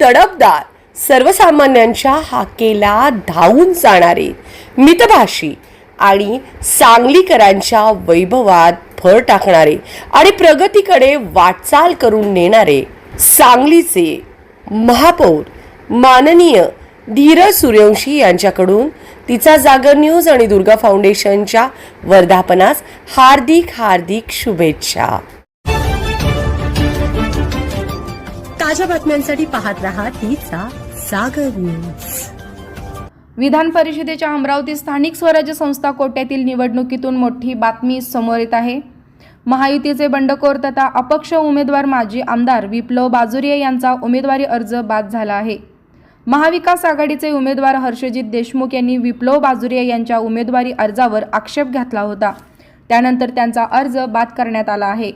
तडफदार, सर्वसामान्यांच्या हाकेला धावून जाणारे, मितभाषी आणि सांगलीकरांच्या वैभवात भर टाकणारे आणि प्रगतीकडे वाटचाल करून नेणारे सांगलीचे महापौर माननीय धीरज सूर्यवंशी यांच्याकडून तिचा जागर न्यूज आणि दुर्गा फाउंडेशनच्या वर्धापनास हार्दिक हार्दिक शुभेच्छा. ताज्या बातम्यांसाठी पाहत रहा तिचा जागर न्यूज. विधान परिषदेच्या अमरावती स्थानिक स्वराज्य संस्था कोट्यातील निवडणुकीतून मोठी बातमी समोर येत आहे. महायुतीचे बंडखोर तथा अपक्ष उमेदवार माजी आमदार विप्लव बाजुरिया यांचा उमेदवारी अर्ज बाद झाला आहे. महाविकास आघाडीचे उमेदवार हर्षजित देशमुख यांनी विप्लव बाजुरिया यांच्या उमेदवारी अर्जावर आक्षेप घेतला होता. त्यानंतर त्यांचा अर्ज बाद करण्यात आला आहे.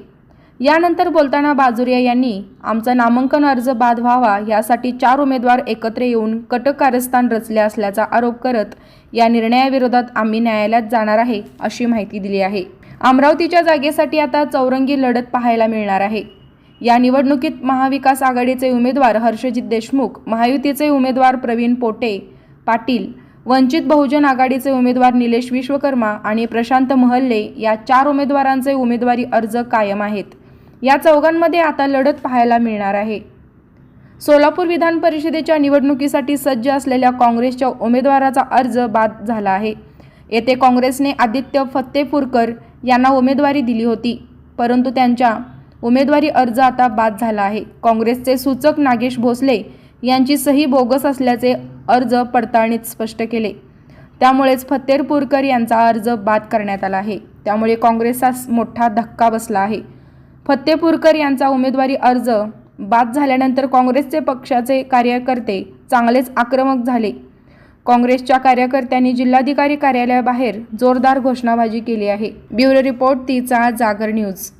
यानंतर बोलताना बाजुरिया यांनी आमचा नामांकन अर्ज बाद व्हावा यासाठी 4 उमेदवार एकत्र येऊन कट कारस्थान रचले असल्याचा आरोप करत या निर्णयाविरोधात आम्ही न्यायालयात जाणार आहे अशी माहिती दिली आहे. अमरावतीच्या जागेसाठी आता चौरंगी लढत पाहायला मिळणार आहे. या निवडणुकीत महाविकास आघाडीचे उमेदवार हर्षजित देशमुख, महायुतीचे उमेदवार प्रवीण पोटे पाटील, वंचित बहुजन आघाडीचे उमेदवार निलेश विश्वकर्मा आणि प्रशांत महल्ले या 4 उमेदवारांचे उमेदवारी अर्ज कायम आहेत. या चौघांमध्ये आता लढत पाहायला मिळणार आहे. सोलापूर विधान परिषदेच्या निवडणुकीसाठी सज्ज असलेल्या काँग्रेसच्या उमेदवाराचा अर्ज बाद झाला आहे. येथे काँग्रेसने आदित्य फत्तेपूरकर यांना उमेदवारी दिली होती, परंतु त्यांच्या उमेदवारी अर्ज आता बाद झाला आहे. काँग्रेसचे सूचक नागेश भोसले यांची सही बोगस असल्याचे अर्ज पडताळणीत स्पष्ट केले. त्यामुळेच फत्तेपूरकर यांचा अर्ज बाद करण्यात आला आहे. त्यामुळे काँग्रेसचा मोठा धक्का बसला आहे. फत्तेपूरकर यांचा उमेदवारी अर्ज बाद झाल्यानंतर काँग्रेसचे पक्षाचे कार्यकर्ते चांगलेच आक्रमक झाले. काँग्रेसच्या कार्यकर्त्यांनी जिल्हाधिकारी कार्यालयाबाहेर जोरदार घोषणाबाजी केली आहे. ब्युरो रिपोर्ट तिचा जागर न्यूज.